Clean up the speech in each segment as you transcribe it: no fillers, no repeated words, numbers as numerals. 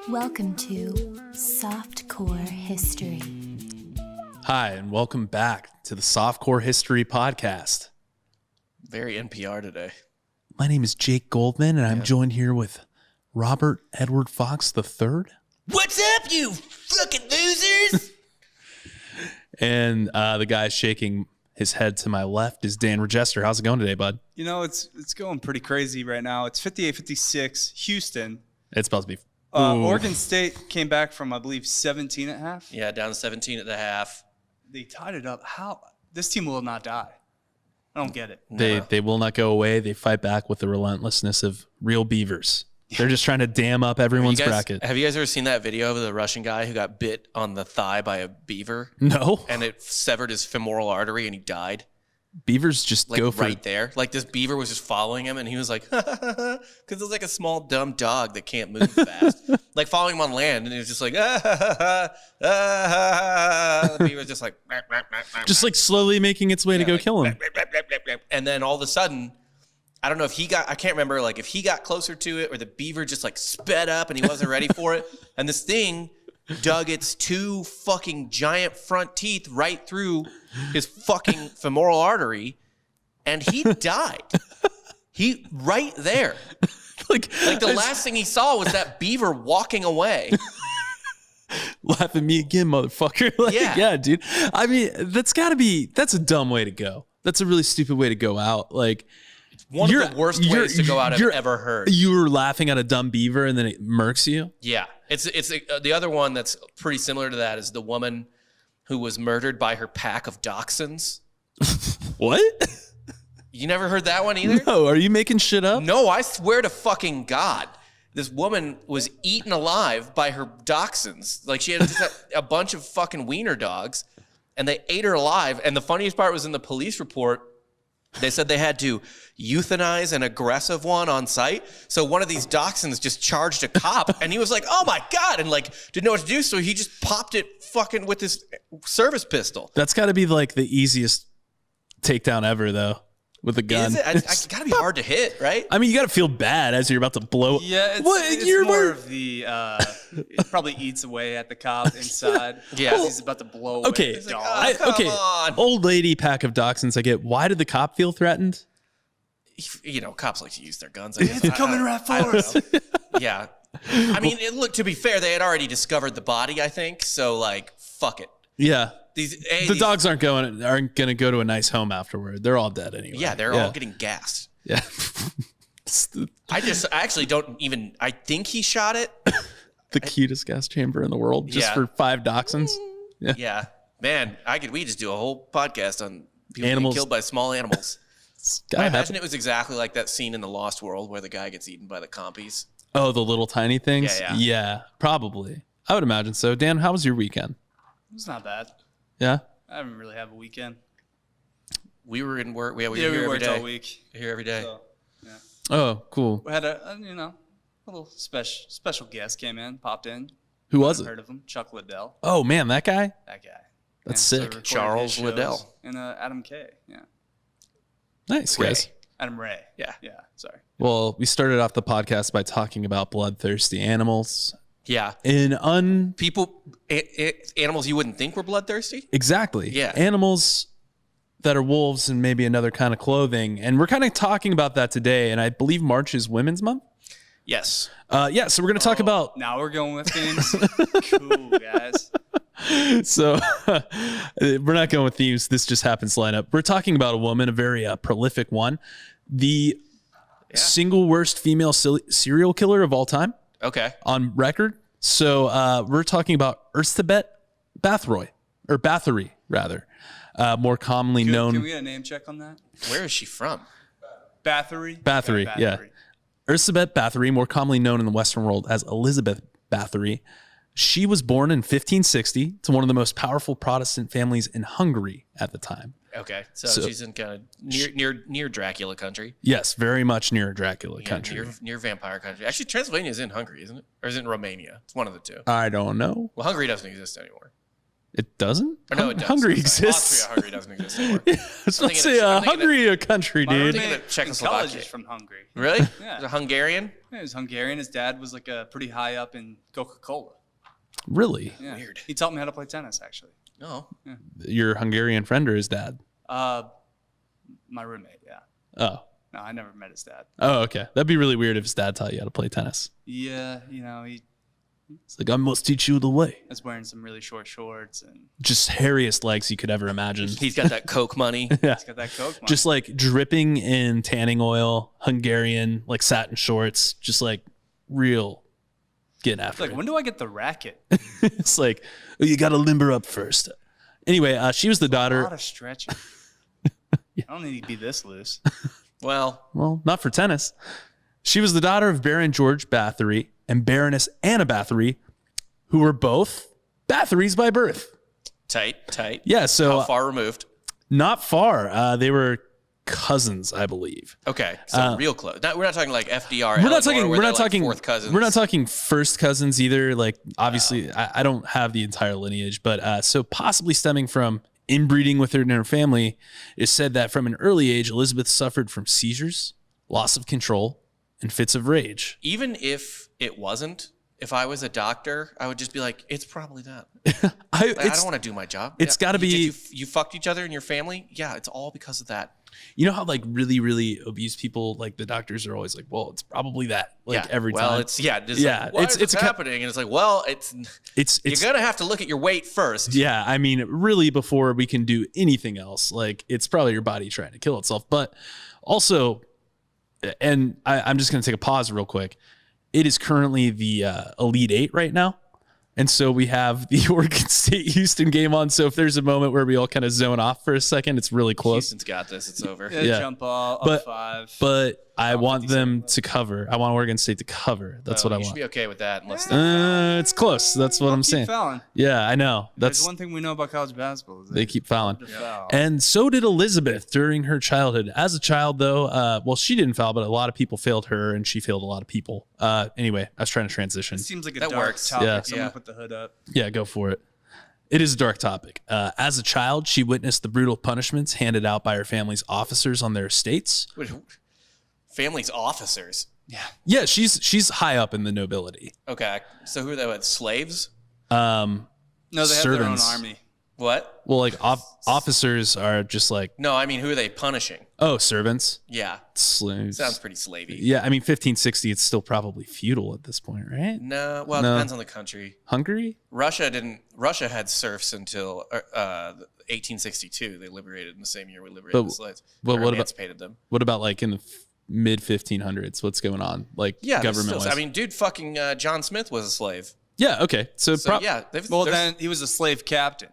Welcome to Softcore History. Hi, and welcome back to the Softcore History Podcast. Very NPR today. My name is Jake Goldman, and I'm joined here with Robert Edward Fox III. What's up, you fucking losers? And the guy shaking his head to my left is Dan Regester. How's it going today, bud? You know, it's going pretty crazy right now. It's 58-56, Houston. It's supposed to be... Oregon State came back from, I believe, 17 at half. Yeah, down to 17 at the half. They tied it up. How? This team will not die. I don't get it. They will not go away. They fight back with the relentlessness of real beavers. They're just trying to dam up everyone's bracket. Have you guys ever seen that video of the Russian guy who got bit on the thigh by a beaver? No. And it severed his femoral artery and he died? Beavers just like go for right there. Like this beaver was just following him and he was like, because it was like a small dumb dog that can't move fast. Like following him on land and he was just like, The beaver was just like, just like slowly making its way to go kill him. And then all of a sudden, I don't know if I can't remember like if he got closer to it or the beaver just like sped up and he wasn't ready for it. And this thing dug its two fucking giant front teeth right through his fucking femoral artery and he died. He right there. like the last thing he saw was that beaver walking away. Laugh at me again, motherfucker. Yeah, dude. I mean, that's a dumb way to go. That's a really stupid way to go out. Like, one of the worst ways to go out I've ever heard. You were laughing at a dumb beaver and then it murks you? Yeah. It's the other one that's pretty similar to that is the woman who was murdered by her pack of dachshunds. What? You never heard that one either? No. Are you making shit up? No, I swear to fucking God. This woman was eaten alive by her dachshunds. Like she had just a bunch of fucking wiener dogs and they ate her alive. And the funniest part was in the police report, they said they had to euthanize an aggressive one on site. So one of these dachshunds just charged a cop and he was like, oh my God, and like didn't know what to do. So he just popped it fucking with his service pistol. That's got to be like the easiest takedown ever though, with a gun. Is it? It's got to be hard to hit, right? I mean, you got to feel bad as you're about to blow. Yeah, it's more of the, it probably eats away at the cop inside. Yeah. He's about to blow away Okay, the dog. Come on. Old lady pack of dachshunds I get. Why did the cop feel threatened? You know, cops like to use their guns. I guess. It's coming right for us. Yeah. I mean, to be fair, they had already discovered the body, I think. So, like, fuck it. Yeah. These dogs aren't going to go to a nice home afterward. They're all dead anyway. Yeah, they're all getting gassed. Yeah. I actually don't even, I think he shot it. The cutest gas chamber in the world just for 5 dachshunds. Yeah. Yeah. Man, we just do a whole podcast on people Animals. getting killed by small animals. I imagine it was exactly like that scene in The Lost World where the guy gets eaten by the compies. Oh, the little tiny things? Yeah. Probably. I would imagine so. Dan, how was your weekend? It's not bad. Yeah? I didn't really have a weekend. We were in work. We we here worked every day. all week. We're here every day. So, yeah. Oh, cool. We had a little special guest came in, popped in. Who was it? Heard of him? Chuck Liddell. Oh, man, that guy? That guy. That's So sick. recorded Charles his Liddell. shows And Adam K. Yeah. Nice, Ray. guys. Adam Ray. Yeah. Yeah. Sorry. Well, we started off the podcast by talking about bloodthirsty animals. Yeah. People, animals you wouldn't think were bloodthirsty? Exactly. Yeah. Animals that are wolves and maybe another kind of clothing. And we're kind of talking about that today. And I believe March is Women's Month. Yes. So we're going to talk about... Now we're going with themes. Cool, guys. So we're not going with themes. This just happens to line up. We're talking about a woman, a very prolific one. The single worst female serial killer of all time. Okay. On record. So we're talking about Elizabeth Bathory, or Bathory, rather. More commonly known... Can we get a name check on that? Where is she from? Bathory? Bathory, Okay, yeah. Elizabeth Bathory, more commonly known in the Western world as Elizabeth Bathory. She was born in 1560 to one of the most powerful Protestant families in Hungary at the time. Okay, so she's in kind of near Dracula country. Yes, very much near Dracula country. Near vampire country. Actually, Transylvania is in Hungary, isn't it? Or is it in Romania? It's one of the two. I don't know. Well, Hungary doesn't exist anymore. It doesn't? Or no, it does. Hungary Sorry. exists. Austria, Hungary doesn't exist anymore. I was about to say, Hungary, a country, My dude. thinking roommate of in Czechoslovakia. college is from Hungary. Really? Yeah. Is it Hungarian? Yeah, he was Hungarian. His dad was like a pretty high up in Coca-Cola. Really? Yeah. Weird. He taught me how to play tennis, actually. No. Your Hungarian friend or his dad? My roommate, yeah. Oh. No, I never met his dad. Oh, okay. That'd be really weird if his dad taught you how to play tennis. Yeah, you know, he It's like, I must teach you the way. was wearing some really short shorts and Just hairiest legs you could ever imagine. He's got that Coke money. Yeah. he's got that Coke money. Just like dripping in tanning oil, Hungarian, like satin shorts, just like real getting after like, it. when do I get the racket? It's like, oh, you got to limber up first. Anyway, she was the A daughter. lot of stretching. I don't need to be this loose. Well, Well, not for tennis. She was the daughter of Baron George Bathory and Baroness Anna Bathory, who were both Bathorys by birth. tight. Yeah, so How far removed? not far. They were cousins, I believe. Okay, so real close. We're not talking like FDR. We're not talking. Eleanor, where We're they're not like talking. fourth cousins. We're not talking first cousins either. Like obviously, I don't have the entire lineage, but so possibly stemming from inbreeding within her family. It's said that from an early age, Elizabeth suffered from seizures, loss of control, and fits of rage. Even if it wasn't, if I was a doctor, I would just be like, it's probably that. I Like, I don't want to do my job. it's gotta be- You fucked each other in your family? Yeah, it's all because of that. You know how like really, really obese people, like the doctors are always like, well, it's probably that. Like yeah. every well, time. it's yeah. Yeah, Like, why it's- is it's this a happening, and it's like, well, it's it's you're gonna have to look at your weight first. Yeah, I mean, really, before we can do anything else, like it's probably your body trying to kill itself. But also, and I'm just going to take a pause real quick. It is currently the Elite Eight right now. And so we have the Oregon State Houston game on. So if there's a moment where we all kind of zone off for a second, it's really close. Houston's got this. It's over. Yeah. Jump ball, up But- 5. But I want 57 them left. to cover. I want Oregon State to cover. That's what I You should want. be okay with that, unless It's close. That's what I'm Keep saying. fouling. Yeah, I know. There's That's one thing we know about college basketball. Is they keep fouling. to foul. And so did Elizabeth during her childhood. As a child, though, well, she didn't foul, but a lot of people failed her, and she failed a lot of people. Anyway, I was trying to transition. It seems like a That dark works. topic. Yeah. Someone Yeah. put the hood up. Yeah, go for it. It is a dark topic. As a child, she witnessed the brutal punishments handed out by her family's officers on their estates. family's officers. Yeah, she's high up in the nobility. Okay, so who are they? What, slaves? Um, No, they have Servants. their own army. What? well, like officers are just like, No, I mean, who are they punishing? oh, servants, Yeah, slaves. sounds pretty slavey. Yeah, I mean, 1560, it's still probably feudal at this point, right? No, well, it No. depends on the country. Hungary? Russia had serfs until 1862. They liberated in the same year we liberated But- the slaves. but Or what about- emancipated them? What about like in the mid 1500s? What's going on? Like Yeah, there's government still, wise? I mean, dude, fucking John Smith was a slave. yeah, okay. So, So yeah, Well, there's- then he was a slave captain.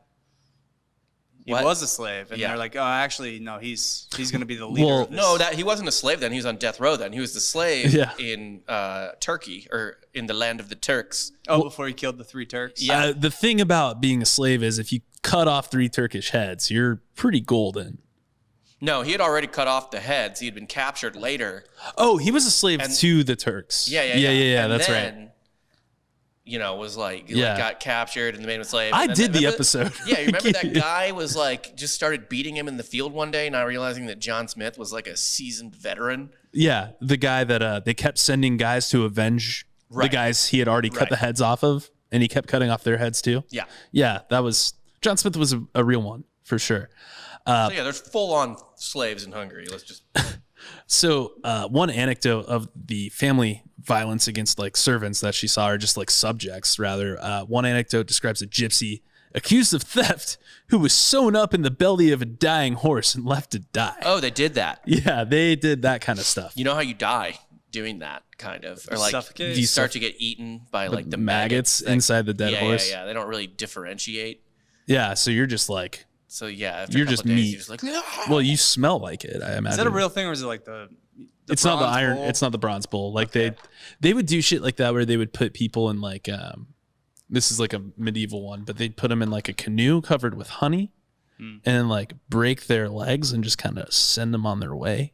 He What? was a slave, and Yeah. they're like, "Oh, actually, no, he's going to be the leader." Well, of this. no, that he wasn't a slave then. He was on death row then. He was the slave Yeah. in Turkey, or in the land of the Turks. before he killed the 3 Turks. Yeah. the thing about being a slave is if you cut off 3 Turkish heads, you're pretty golden. No, he had already cut off the heads. He had been captured later. Oh, he was a slave And- to the Turks. Yeah. And that's then, right. You know, was like, Yeah. got captured and made him a slave. I And then- did the remember- episode. Yeah, you remember that guy was like, just started beating him in the field one day, not realizing that John Smith was like a seasoned veteran. Yeah, the guy that they kept sending guys to avenge the Right. guys he had already cut Right. the heads off of, and he kept cutting off their heads too. Yeah. Yeah, that was John Smith was a real one for sure. So yeah, there's full on slaves in Hungary. Let's just So one anecdote of the family violence against like servants that she saw, or just like subjects rather. One anecdote describes a gypsy accused of theft who was sewn up in the belly of a dying horse and left to die. Oh, they did that. Yeah, they did that kind of stuff. You know how you die doing that, kind of, or like suffocate? you start to get eaten by like the maggots that- inside the dead yeah, horse. Yeah, they don't really differentiate. Yeah, so you're just like, So yeah, after You're a couple just days, meat. You're just like, "Ah!" well, you smell like it. I imagine. Is that a real thing, or is it like the It's not the bronze iron. bowl? It's not the bronze bowl. Like they would do shit like that where they would put people in like this is like a medieval one, but they'd put them in like a canoe covered with honey, and then like break their legs and just kind of send them on their way,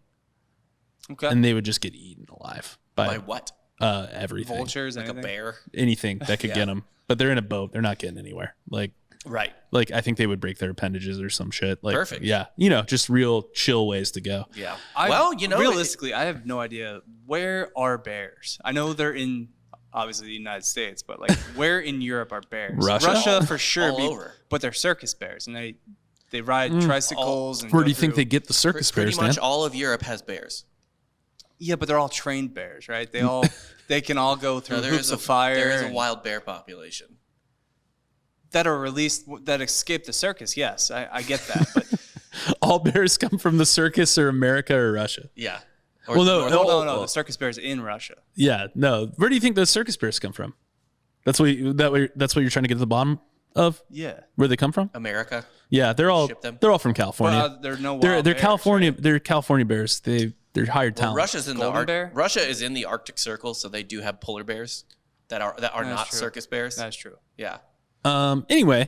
Okay. and they would just get eaten alive by by what? everything, Vultures, Like anything? a bear? anything that could get them. But they're in a boat. They're not getting anywhere. Like Right. Like, I think they would break their appendages or some shit. Like, Perfect. Yeah. Just real chill ways to go. Yeah. Realistically, I have no idea, where are bears? I know they're in, obviously, the United States, but like, where in Europe are bears? Russia? For sure. All over. But they're circus bears, and they ride tricycles. And Where go do you think through- they get the circus bears, Pretty much Dan? all of Europe has bears. Yeah, but they're all trained bears, right? They can all go through hoops of fire. There is a and- wild bear population. that are released, that escape the circus. Yes, I get that. But All bears come from the circus or America or Russia. Yeah. Well, no, no, the circus bears in Russia. Yeah, no. Where do you think those circus bears come from? That's what you're trying to get to the bottom of? Yeah. Where they come from? America. Yeah, they're all Ship them. from California. But they're no they're wild bears, California. right? They're California bears. They're hired Well, talent. Russia's in Golden bear? Russia is in the Arctic Circle, so they do have polar bears that are not true. circus bears. That's true. Yeah. Anyway,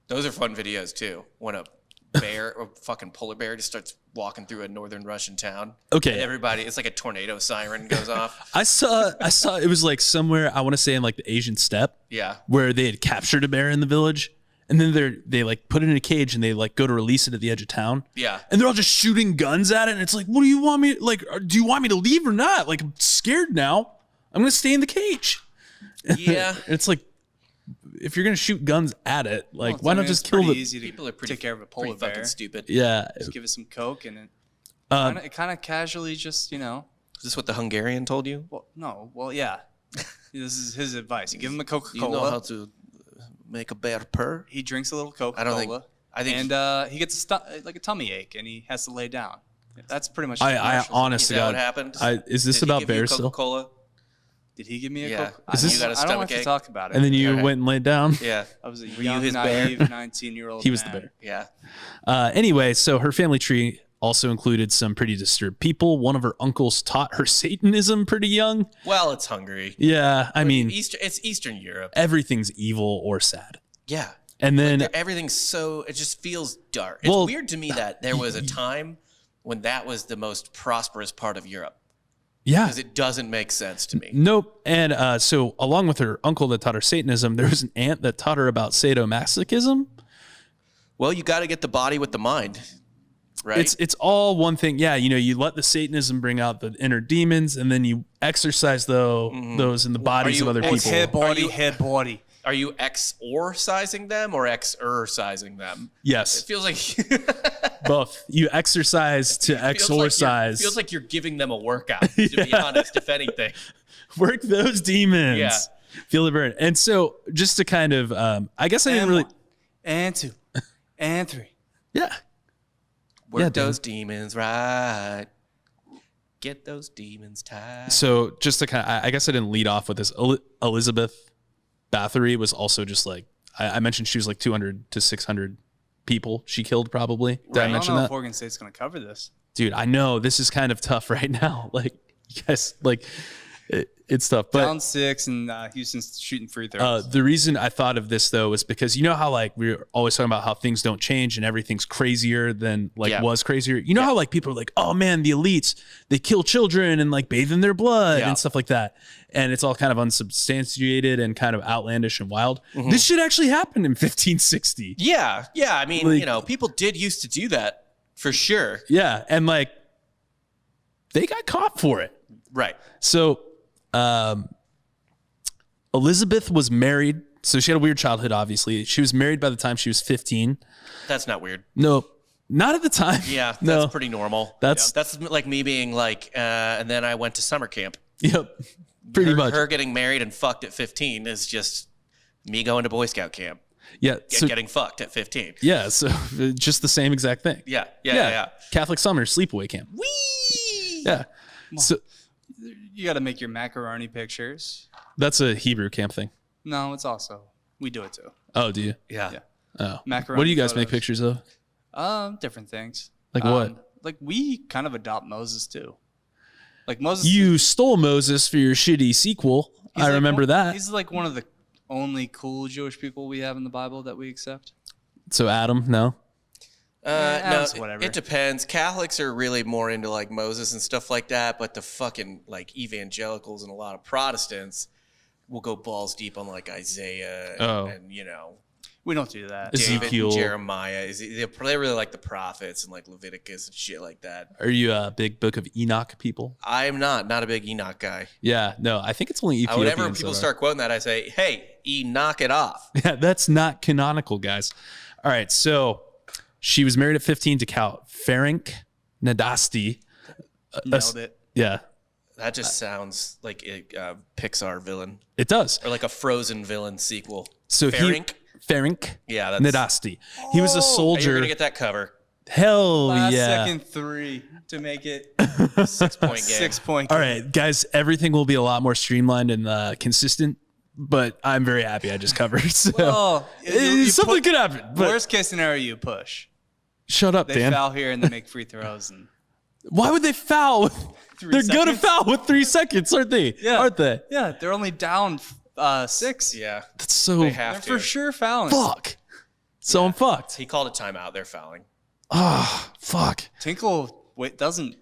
Those are fun videos too. When a bear or fucking polar bear just starts walking through a northern Russian town. Okay. And everybody, it's like a tornado siren goes off. I saw it was like somewhere, I want to say in like the Asian steppe, Yeah. where they had captured a bear in the village, and then they like put it in a cage and they like go to release it at the edge of town. Yeah. And they're all just shooting guns at it, and it's like, what do you want me like? Do you want me to leave or not? Like, I'm scared now. I'm gonna stay in the cage. Yeah. It's like, if you're gonna shoot guns at it, like, Well, why I not mean, just it's kill pretty the? easy to People are pretty take care of a polar pretty bear. fucking stupid. Yeah. Just give it some Coke and Um, it kind of casually just, Is this what the Hungarian told you? yeah. This is his advice. You give him a You Coca-Cola. know how to make a bear purr? He drinks a little Coca-Cola. I think and he gets like a tummy ache, and he has to lay down. That's pretty much. I honest is to that God, what happened? is this Did he about give you bears still? Coca-Cola? Did he give me a Yeah. Coke? Is this- I You got a don't like stomach to ache? talk about it. And then you Okay. went and laid down. Yeah. I was a Were you young, his bear? naive 19-year-old He was the man. bear. Yeah. Anyway, so her family tree also included some pretty disturbed people. One of her uncles taught her Satanism pretty young. Well, it's Hungary. Yeah, I mean, It's Eastern Europe. everything's evil or sad. Yeah. And then, Everything's so, it just feels dark. It's Well, weird to me that there was a time when that was the most prosperous part of Europe, yeah, because it doesn't make sense to me. nope. And so, along with her uncle that taught her Satanism, there was an aunt that taught her about sadomasochism. Well, you got to get the body with the mind, right? It's all one thing. Yeah, you let the Satanism bring out the inner demons, and then you exercise those in the bodies of you- other oh, people. Head body, you- head body. Are you exorcising them or exorcising them? Yes, It feels like both. You exercise to exorcise. Feels like you're giving them a workout. To be honest, if anything. Work those demons. Yeah. Feel the burn. And so, just to kind of, I guess I didn't And really. one, and two, and three. Yeah. Work Yeah, dude. those demons right. Get those demons tied. So just to kind of, I guess I didn't lead off with this. Elizabeth Bathory was also just like, I mentioned she was like 200 to 600 people she killed probably. Did I I don't mention know that? if Oregon State's going to cover this. Dude, I know this is kind of tough right now. Like, you guys, like, it's tough. But Down 6 and Houston's shooting free throws. the reason I thought of this though is because you know how like we're always talking about how things don't change and everything's crazier than like Yeah. was crazier. You know how like people are like, oh man, the elites, they kill children and like bathe in their blood Yeah. and stuff like that. And it's all kind of unsubstantiated and kind of outlandish and wild. This shit actually happened in 1560. Yeah. Yeah. I mean, Like- people did used to do that for sure. Yeah. And like they got caught for it. Right. So Elizabeth was married. So she had a weird childhood, obviously. She was married by the time she was 15. That's not weird. No, not at the time. Yeah. That's no. pretty normal. That's- That's like me being like, and then I went to summer camp. Yep. Pretty much. Her getting married and fucked at 15 is just me going to Boy Scout camp. Yeah. So, Getting fucked at 15. yeah. So just the same exact thing. Yeah. Yeah. Catholic summer sleepaway camp. Whee! Yeah. So You got to make your macaroni pictures. that's a Hebrew camp thing. No, it's also, we do it too. Oh, do you? Yeah. Yeah. Oh. Macaroni What do you guys make photos. pictures of? Different things. Like what? Like we kind of adopt Moses too. Like Moses. You stole Moses for your shitty sequel. he's I like remember one- that. He's like one of the only cool Jewish people we have in the Bible that we accept. So Adam, no. No, it's whatever. it depends. Catholics are really more into like Moses and stuff like that, but the fucking like evangelicals and a lot of Protestants will go balls deep on like Isaiah Oh. and We don't do that. Is- David Ezekiel. and Jeremiah. They really like the prophets and like Leviticus and shit like that. Are you a big Book of Enoch people? I'm not a big Enoch guy. Yeah, no, I think it's only Ethiopians. Whenever people that are. start quoting that, I say, hey, knock it off. Yeah, that's not canonical, guys. All right, so she was married at 15 to Count Ferenc Nadasti. Nailed it. Yeah, That just sounds like a Pixar villain it does. or like a Frozen villain sequel. So Ferenc? Ferenc Yeah, that's Nadasti. He was a Hey, you're soldier. gonna get that cover. Hell Last yeah. second 3 to make it 6 point game. 6 point. All right, guys, everything will be a lot more streamlined and consistent, but I'm very happy I just covered. So Well, something could happen. But Worst case scenario, you push. shut up, They Dan. foul here and they make free throws. And Why would they foul? They're going to seconds? foul with 3 seconds, aren't they? Yeah. Aren't they? yeah, they're only down 6. Yeah, That's so they They're have to. for sure fouling. fuck. So I'm fucked. He called a timeout. They're fouling. Ah, fuck. Tinkle doesn't.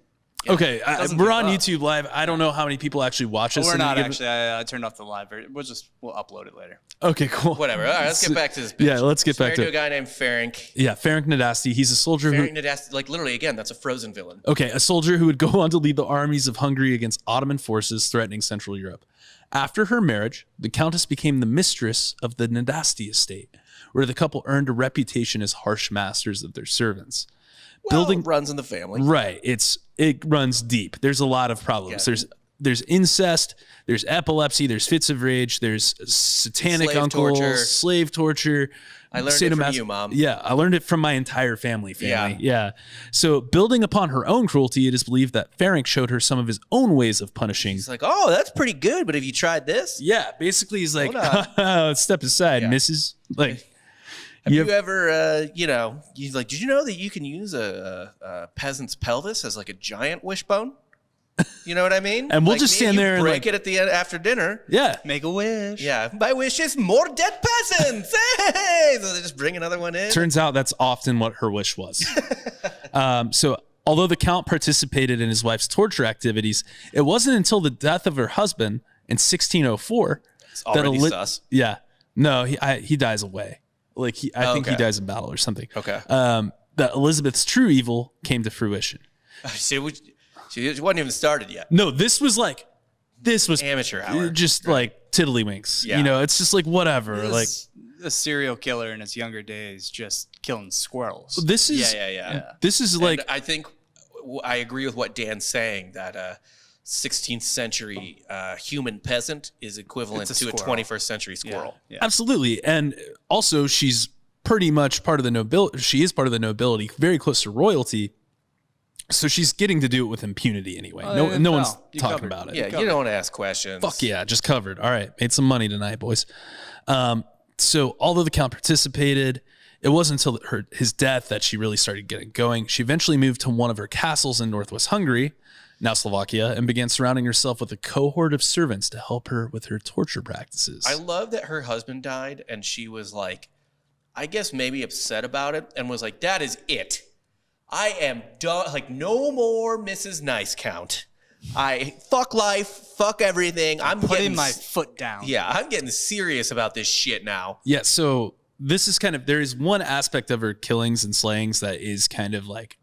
Okay, doesn't we're give on up. YouTube Live. I don't know how many people actually watch this. We're in not any given- actually. I turned off the live version. We'll upload it later. Okay, cool. Whatever. All right, let's get back to this bitch. Yeah, let's get She's back married to to a it. guy named Ferenc. Yeah, Ferenc Nadasti. He's a soldier who. Ferenc Nadasti, like literally, again, that's a Frozen villain. Okay, a soldier who would go on to lead the armies of Hungary against Ottoman forces threatening Central Europe. After her marriage, the Countess became the mistress of the Nadasti estate, where the couple earned a reputation as harsh masters of their servants. Well, runs in the family. Right, it runs deep. There's a lot of problems. Yeah. There's incest, there's epilepsy, there's fits of rage, there's satanic Slave uncles, torture. slave torture. I learned it from you, Mom. Yeah, I learned it from my entire family. Yeah. So building upon her own cruelty, it is believed that Ferenc showed her some of his own ways of punishing. He's like, oh, that's pretty good, but have you tried this? Yeah, basically he's like, Hold step aside, Yeah. Mrs. Like, Have you ever, he's like, did you know that you can use a peasant's pelvis as like a giant wishbone? You know what I mean? And we'll Like, just me stand you there and, break like- it at the end after dinner. yeah. Make a wish. Yeah, my wish is more dead peasants. Hey, so they just bring another one in. Turns out that's often what her wish was. So although the Count participated in his wife's torture activities, it wasn't until the death of her husband in 1604 It's already Eli- sus. Yeah. No, he dies away. Like I think he okay. dies in battle or something. Okay. That Elizabeth's true evil came to fruition. She wasn't even started yet. No, this was Amateur hour. just like tiddlywinks. Yeah. You know, it's just like whatever. He Like was a serial killer in his younger days, just killing squirrels. this is Yeah. this is And like I think I agree with what Dan's saying that 16th century human peasant is equivalent It's a to a squirrel. 21st century squirrel. Yeah. absolutely. And also she's pretty much part of the nobility. She is part of the nobility, very close to royalty. So she's getting to do it with impunity anyway. No one's you talking covered. about it. Yeah, you don't ask questions. Fuck yeah, just covered. All right, made some money tonight, boys. So although the Count participated, it wasn't until his death that she really started getting going. She eventually moved to one of her castles in northwest Hungary, now Slovakia, and began surrounding herself with a cohort of servants to help her with her torture practices. I love that her husband died and she was like, I guess maybe upset about it and was like, that is it. I am done. Like, no more Mrs. Nice Count. I fuck life, fuck everything. I'm Putting getting my foot down. Yeah, I'm getting serious about this shit now. Yeah, so this is kind of, there is one aspect of her killings and slayings that is kind of like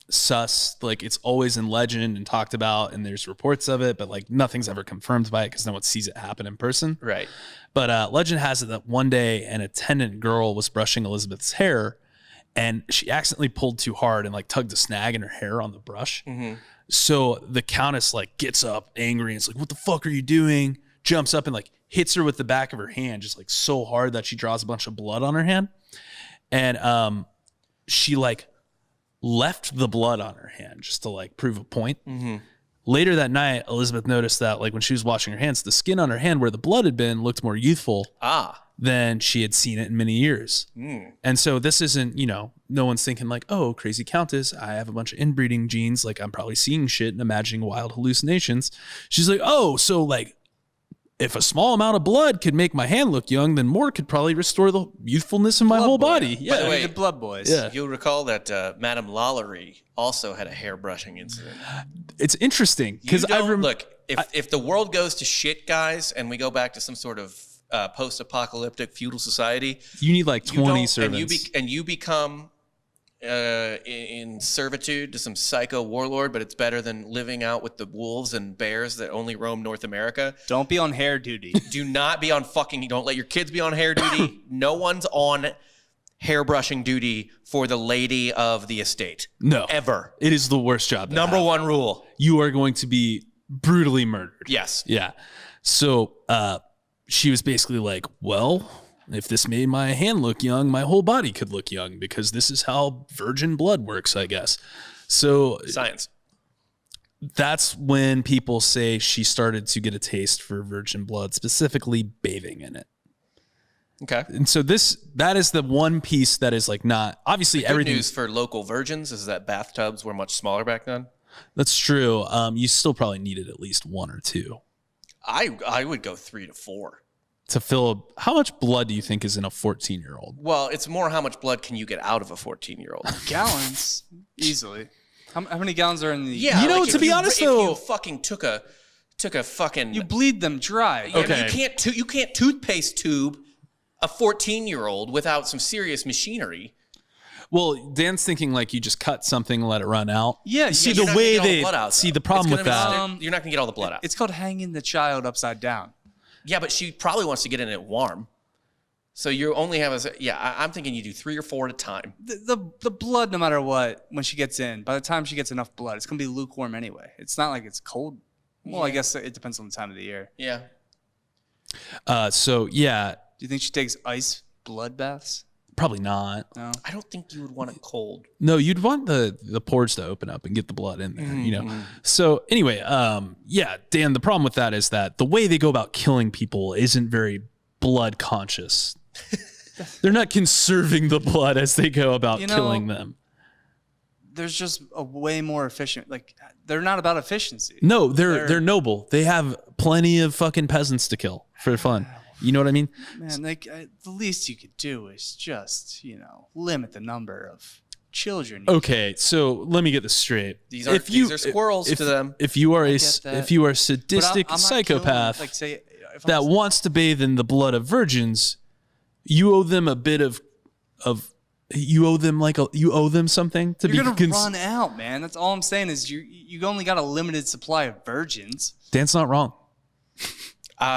sus. Like it's always in legend and talked about, and there's reports of it, but like nothing's ever confirmed by it because no one sees it happen in person. Right. But legend has it that one day an attendant girl was brushing Elizabeth's hair, and she accidentally pulled too hard and like tugged a snag in her hair on the brush. So the Countess like gets up angry and it's like, what the fuck are you doing? Jumps up and like hits her with the back of her hand, just like so hard that she draws a bunch of blood on her hand. And she like left the blood on her hand just to like prove a point. Later that night, Elizabeth noticed that like when she was washing her hands, the skin on her hand where the blood had been looked more youthful than she had seen it in many years. And so this isn't, no one's thinking like, oh, crazy Countess, I have a bunch of inbreeding genes. Like I'm probably seeing shit and imagining wild hallucinations. She's like, oh, so like if a small amount of blood could make my hand look young, then more could probably restore the youthfulness of my whole body. By the way, The Blood Boys. Yeah. You'll recall that Madame Lalaurie also had a hair brushing incident. It's interesting because Look, if the world goes to shit, guys, and we go back to some sort of post-apocalyptic feudal society, You need like you 20 don't- servants. and you become in servitude to some psycho warlord, but it's better than living out with the wolves and bears that only roam North America. Don't be on hair duty. Do not be on fucking. Don't let your kids be on hair duty. No one's on hairbrushing duty for the lady of the estate. No. Ever. It is the worst job. to Number have. one rule. You are going to be brutally murdered. Yes. Yeah. So she was basically like, well, if this made my hand look young, my whole body could look young because this is how virgin blood works, I guess. So Science. that's when people say she started to get a taste for virgin blood, specifically bathing in it. Okay. And so that is the one piece that is like not obviously Good everything. news for local virgins is that bathtubs were much smaller back then. That's true. You still probably needed at least one or two I would go 3 to 4. to fill. How much blood do you think is in a 14-year-old? Well, it's more how much blood can you get out of a 14-year-old. Gallons, easily. How many gallons are in the? Yeah, You know, like to if be you- honest, if though- you fucking took a fucking You bleed them dry. I mean, Okay. you can't toothpaste tube a 14-year-old without some serious machinery. Well, Dan's thinking like you just cut something and let it run out. Yeah, See yeah, the You're not way gonna get all they the blood out, see though. the problem It's with gonna that. be- you're not gonna get all the blood out. It's called hanging the child upside down. Yeah, but she probably wants to get in it warm. So you only have I'm thinking you do 3 or 4 at a time. The blood, no matter what, when she gets in, by the time she gets enough blood, it's gonna be lukewarm anyway. It's not like it's cold. Well, I guess it depends on the time of the year. Yeah. So yeah, Do you think she takes ice blood baths? probably not. No. I don't think you would want it cold. No, you'd want the pores to open up and get the blood in there, you Mm-hmm. know. So anyway, yeah, Dan, the problem with that is that the way they go about killing people isn't very blood conscious. They're not conserving the blood as they go about You know, killing them. There's just a way more efficient. Like they're not about efficiency. No, they're noble. They have plenty of fucking peasants to kill for fun. You know what I mean? Man, like the least you could do is just limit the number of children. Okay, so let me get this straight. These are squirrels to them. If you are get that. if you are a But sadistic I'm not psychopath killing, like say, if that I'm, wants to bathe in the blood of virgins, you owe them a bit of you owe them something to you're be gonna run out, man. That's all I'm saying is you only got a limited supply of virgins. Dan's not wrong.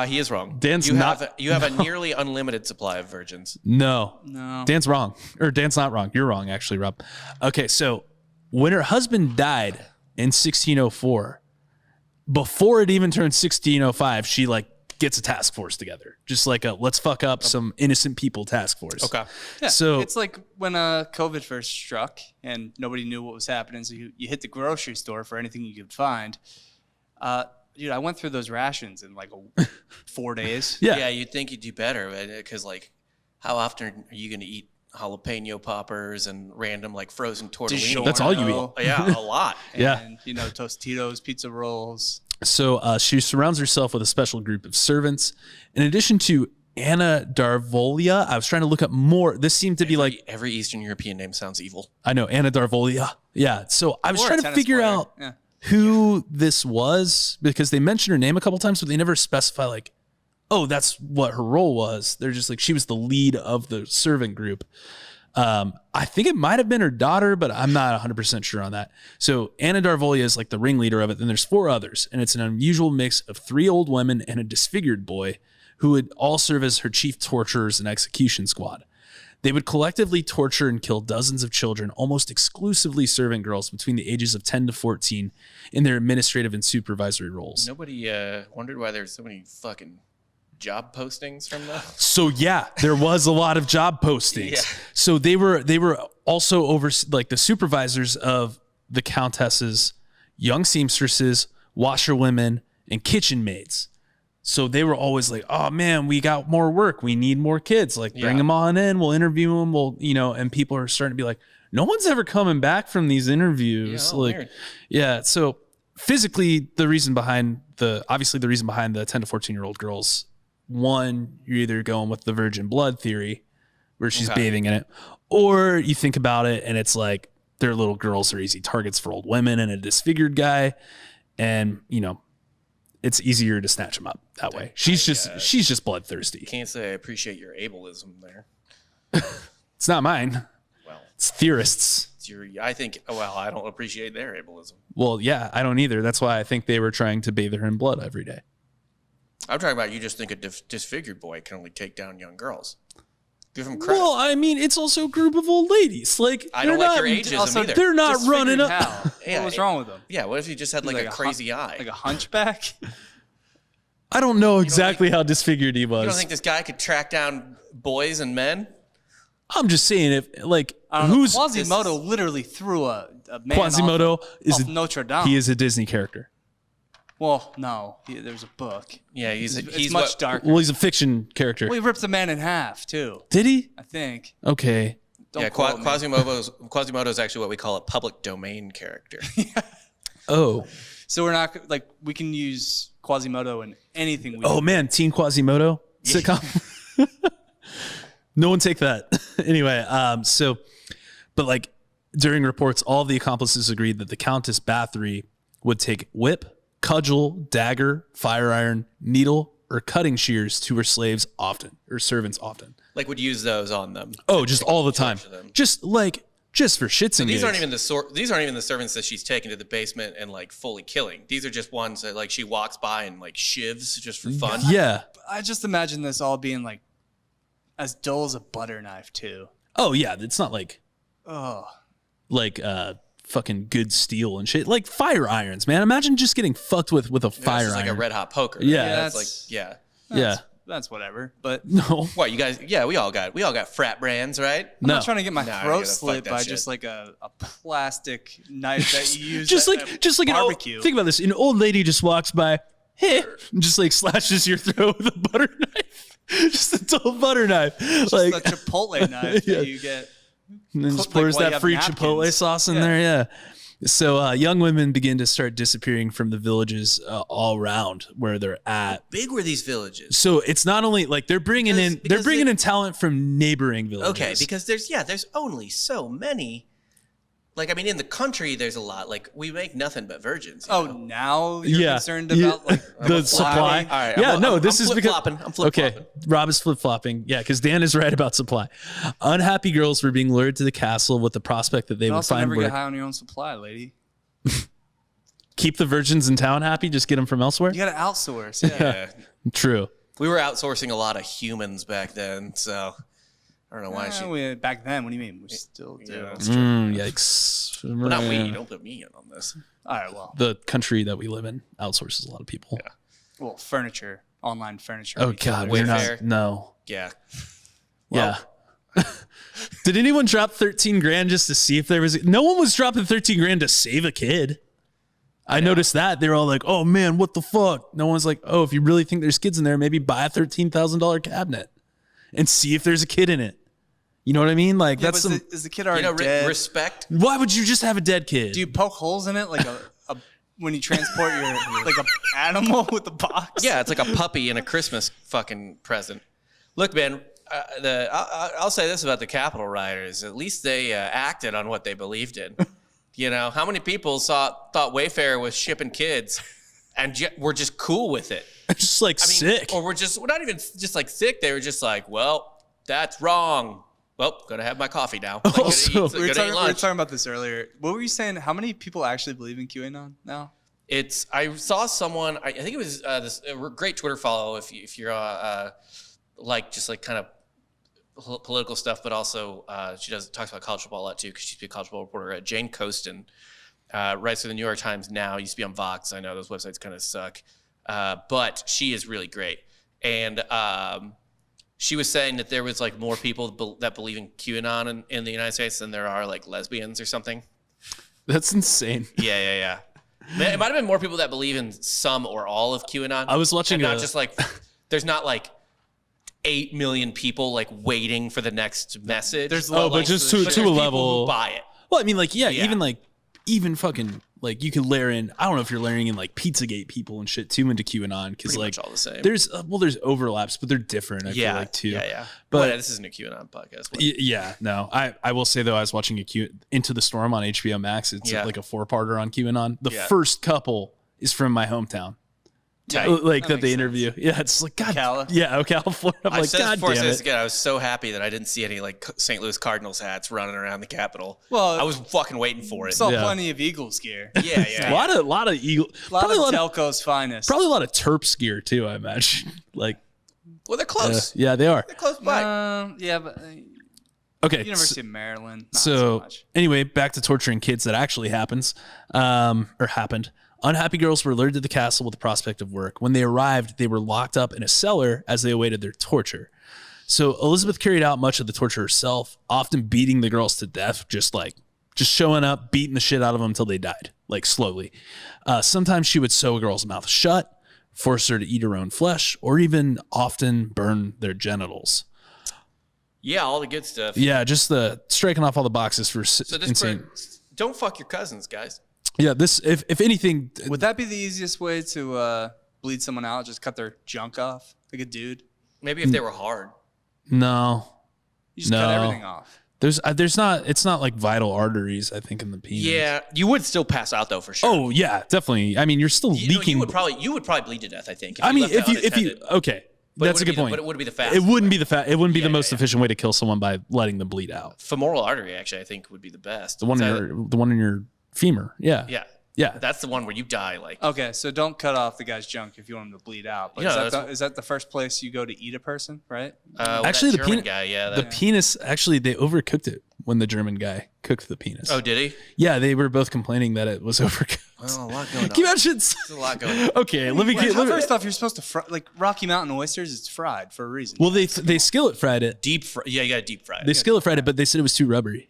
He is wrong. Dan's you not- have a nearly unlimited supply of virgins. No. No. Dan's wrong. Or Dan's not wrong. You're wrong, actually, Rob. Okay, so when her husband died in 1604, before it even turned 1605, she gets a task force together. Just like a let's fuck up some innocent people task force. Okay. Yeah, So- it's like when COVID first struck and nobody knew what was happening, so you hit the grocery store for anything you could find. Dude, I went through those rations in 4 days. Yeah. Yeah, you'd think you'd do better because how often are you going to eat jalapeno poppers and random frozen tortellini? That's all you eat. Yeah, a lot. Yeah. And, Tostitos, pizza rolls. So she surrounds herself with a special group of servants. In addition to Anna Darvolia, I was trying to look up more. This seemed to be Every Eastern European name sounds evil. I know, Anna Darvolia. Yeah. So I was Or a trying to tennis figure player. out Yeah. who this was because they mentioned her name a couple times, but they never specify oh, that's what her role was. They're just she was the lead of the servant group. I think it might have been her daughter, but I'm not 100% sure on that. So Anna Darvolia is the ringleader of it. Then there's 4 others, and it's an unusual mix of 3 old women and a disfigured boy who would all serve as her chief torturers and execution squad. They would collectively torture and kill dozens of children, almost exclusively servant girls between the ages of 10 to 14 in their administrative and supervisory roles. Nobody wondered why there's so many fucking job postings from that. So yeah, there was a lot of job postings. Yeah. So they were also over the supervisors of the countess's young seamstresses, washerwomen, and kitchen maids. So they were always oh man, we got more work. We need more kids. Bring them on in. We'll interview them. And people are starting to be no one's ever coming back from these interviews. Yeah, weird. Yeah. So physically, the reason behind the 10 to 14-year-old girls, one, you're either going with the virgin blood theory where she's bathing in it, or you think about it and it's their little girls are easy targets for old women and a disfigured guy. And, it's easier to snatch them up that way. She's just bloodthirsty. Can't say I appreciate your ableism there. It's not mine. Well, it's theorists. It's I think. Well, I don't appreciate their ableism. Well, yeah, I don't either. That's why I think they were trying to bathe her in blood every day. I'm talking about you just think a disfigured boy can only take down young girls. Give him credit. Well, I mean, it's also a group of old ladies. Like, I don't like your ageism either. They're not running up. What was wrong with them? Yeah, what if you just had like a crazy eye? Like a hunchback? I don't know exactly how disfigured he was. You don't think this guy could track down boys and men? I'm just saying, if like who's Quasimodo literally threw a man Quasimodo off Notre Dame. He is a Disney character. Well, no, there's a book. Yeah, he's much darker. Well, he's a fiction character. Well, he ripped a man in half too. Did he? I think. Okay. Quasimodo is actually what we call a public domain character. Oh. So we're not like we can use Quasimodo in anything. Oh man, Teen Quasimodo sitcom. No one take that. Anyway, but like during reports, all of the accomplices agreed that the Countess Bathory would take whip, cudgel, dagger, fire iron, needle, or cutting shears to her slaves often, or servants often. Like would use those on them. Oh, just all the time. Just for shits and gigs. These aren't even the servants that she's taken to the basement and like fully killing. These are just ones that like she walks by and like shivs just for fun. Yeah. I just imagine this all being like as dull as a butter knife too. Oh yeah, it's not like fucking good steel and shit. Like fire irons, man. Imagine just getting fucked with a fire iron. Like a red hot poker. Yeah. That's whatever. But no. What, you guys? Yeah, we all got frat brands, right? I'm not trying to get my throat slit by just like a plastic knife that you use. just like barbecue. an old, think about this. An old lady just walks by, hey, and just like slashes your throat with a butter knife. Just a dull butter knife. Just like a Chipotle knife that you get. And then just pours that free Chipotle sauce in there. Yeah. So young women begin to start disappearing from the villages all around where they're at. How big were these villages? So it's not only like they're bringing in talent from neighboring villages. Okay, because there's only so many. Like, I mean, in the country, there's a lot. Like, we make nothing but virgins. Now you're concerned about like the supply. All right, I'm flip-flopping. Okay, Rob is flip-flopping. Yeah, because Dan is right about supply. Unhappy girls were being lured to the castle with the prospect that they would find never work. Get high on your own supply, lady. Keep the virgins in town happy. Just get them from elsewhere. You got to outsource. Yeah. True. We were outsourcing a lot of humans back then, so I don't know why back then. What do you mean? We still do. Yeah, yikes. Well, not we. Don't put me in on this. All right. Well, the country that we live in outsources a lot of people. Yeah. Well, furniture, online furniture. Oh God, we're not. No. Yeah. Well, yeah. Did anyone drop 13 grand just to see if there was? No one was dropping 13 grand to save a kid. I noticed that they were all like, "Oh man, what the fuck?" No one's like, "Oh, if you really think there's kids in there, maybe buy a $13,000 cabinet and see if there's a kid in it." You know what I mean? Like that's is the kid already dead? Respect. Why would you just have a dead kid? Do you poke holes in it like a when you transport your like a animal with a box? Yeah, it's like a puppy in a Christmas fucking present. Look, man, I'll say this about the Capitol rioters. At least they acted on what they believed in. You know, how many people thought Wayfair was shipping kids and were just cool with it? Just like sick. Or we're not even just like sick. They were just like, well, that's wrong. Well, gonna have my coffee now. Like, Also, we were talking about this earlier. What were you saying? How many people actually believe in QAnon now? I saw someone. I think it was this great Twitter follow if you're like just like kind of political stuff, but also she talks about college football a lot too because she used to be a college football reporter. Jane Coaston writes for the New York Times now. Used to be on Vox. I know those websites kind of suck, but she is really great. And she was saying that there was like more people that believe in QAnon in the United States than there are like lesbians or something. That's insane. Yeah. It might have been more people that believe in some or all of QAnon. I was watching not just like there's not like 8 million people like waiting for the next message. There's but just to a level who buy it. Well, I mean, like even fucking like you can layer in. I don't know if you're layering in like Pizzagate people and shit too into QAnon because like much all the same. There's overlaps, but they're different. I feel like too. Yeah. But this isn't a QAnon podcast. Yeah, no. I will say though, I was watching Into the Storm on HBO Max. It's like a 4-parter on QAnon. The first couple is from my hometown. like that makes they sense. interview. Yeah, it's like God. Ocala? Yeah, Ocala, Florida. I'm I've like, said this God before, I damn said this it. again. I was so happy that I didn't see any like St. Louis Cardinals hats running around the Capitol. Well, I was fucking waiting for it. Saw Yeah. plenty of Eagles gear. Yeah. A lot of Eagle. A lot Probably of a lot of, Telco's finest. probably a lot of Terps gear too. I imagine. Like, Well, they're close. yeah, they are. They're close by. Yeah, but Okay. University of Maryland. Not So so much. anyway, back to torturing kids that actually happens, or happened. Unhappy girls were lured to the castle with the prospect of work. When they arrived, they were locked up in a cellar as they awaited their torture. So Elizabeth carried out much of the torture herself, often beating the girls to death, just showing up, beating the shit out of them until they died, like slowly. Sometimes she would sew a girl's mouth shut, force her to eat her own flesh, or even often burn their genitals. Yeah, all the good stuff. Yeah, just the striking off all the boxes for So just insane. don't fuck your cousins, guys. Yeah, this if anything, Would that be the easiest way to bleed someone out? Just cut their junk off, like a dude. Maybe if they were hard. no. You just cut No. everything off. There's not. It's not like vital arteries. I think in the penis. Yeah, you would still pass out though for sure. Oh yeah, definitely. I mean, you're still leaking. You would probably bleed to death. I think. I mean, left it if you unattended. okay, But it that's a wouldn't good be the- point. but it wouldn't be the fast. It wouldn't be the It wouldn't be the Yeah, most yeah. efficient way to kill someone by letting them bleed out. Femoral artery, actually, I think would be the best. The one in your femur. Yeah. Yeah, Yeah. that's the one where you die. Like, Okay, so don't cut off the guy's junk if you want him to bleed out. But Yeah, is that the first place you go to eat a person, right? Actually, that the German penis guy. Yeah. the penis. Actually, they overcooked it when the German guy cooked the penis. Oh, did he? Yeah, they were both complaining that it was overcooked. Well, a lot going on. Can you imagine? There's a lot going on. Okay, let me get. First off, you're supposed to fry, like Rocky Mountain oysters. It's fried for a reason. Well, they skillet fried it. Deep fry. Yeah, you got to deep fry it. They skillet fried it, but they said it was too rubbery.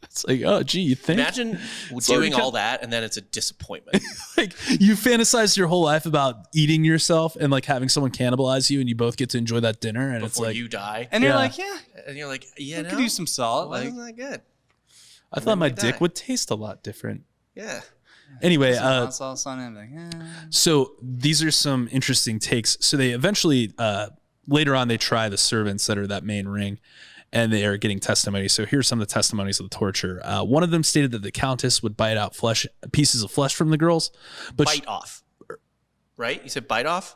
It's like, oh, gee, you think? Imagine already doing cut- all that and then it's a disappointment. Like you fantasize your whole life about eating yourself and like having someone cannibalize you, and you both get to enjoy that dinner, and it's Before like, you die. and you're Yeah. like, yeah, And you're like, yeah, I no. could use some salt. Like, Wasn't that good? I thought my you dick die. would taste a lot different. Yeah. Anyway, some hot sauce on it. Like, so these are some interesting takes. So they eventually, later on, they try the servants that are that main ring, and they are getting testimony. So here's some of the testimonies of the torture. One of them stated that the Countess would bite out pieces of flesh from the girls, but Bite off. Right? You said bite off?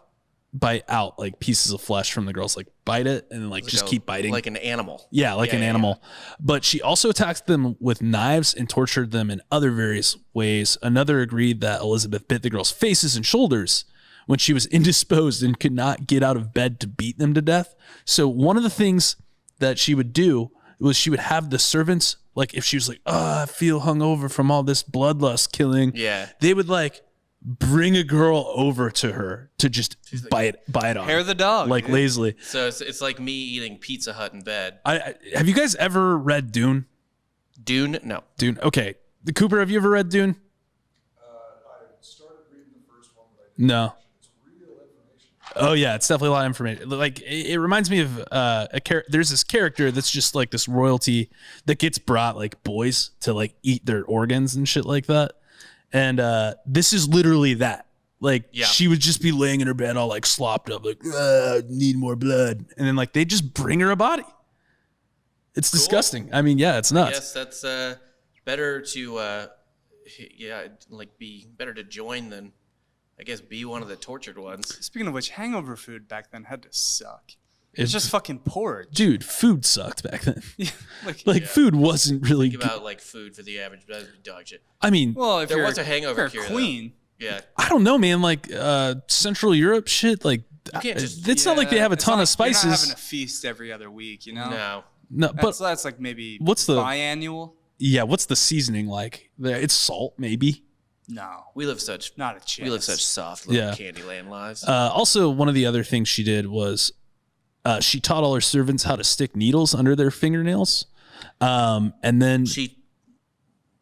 bite out like pieces of flesh from the girls, like bite it and like just keep biting. Like an animal. Yeah, like an animal. But she also attacked them with knives and tortured them in other various ways. Another agreed that Elizabeth bit the girls' faces and shoulders when she was indisposed and could not get out of bed to beat them to death. So one of the things that she would do was she would have the servants, like if she was like, oh, I feel hungover from all this bloodlust killing. Yeah. They would like bring a girl over to her to just bite on hair the dog, like dude. lazily. So it's like me eating Pizza Hut in bed. I have you guys ever read Dune? Dune? No. Dune. Okay. The Cooper, have you ever read Dune? I started reading the first one, but No. it's real information. Oh yeah, it's definitely a lot of information. Like it reminds me of there's this character that's just like this royalty that gets brought like boys to like eat their organs and shit like that. And this is literally that. Like she would just be laying in her bed all like slopped up, like need more blood, and then like they just bring her a body. It's disgusting. I mean, yeah, it's nuts. Yes, that's better to be better to join than I guess be one of the tortured ones. Speaking of which, hangover food back then had to suck. It's just fucking porridge. Dude, food sucked back then. Like, food wasn't really Give good. out like food for the average dog shit. I mean, well, if There you're was a hangover if you're a cure, though. queen. Yeah. I don't know, man. Like Central Europe shit, like can't just- it's not like they have a It's ton not of like you're spices. not having a feast every other week, you know. No. No, but That's like maybe what's the- biannual? yeah, what's the seasoning like? It's salt, maybe. No, We live such not a chance. we live such soft little Yeah. Candyland lives. Also, one of the other things she did was she taught all her servants how to stick needles under their fingernails, and then She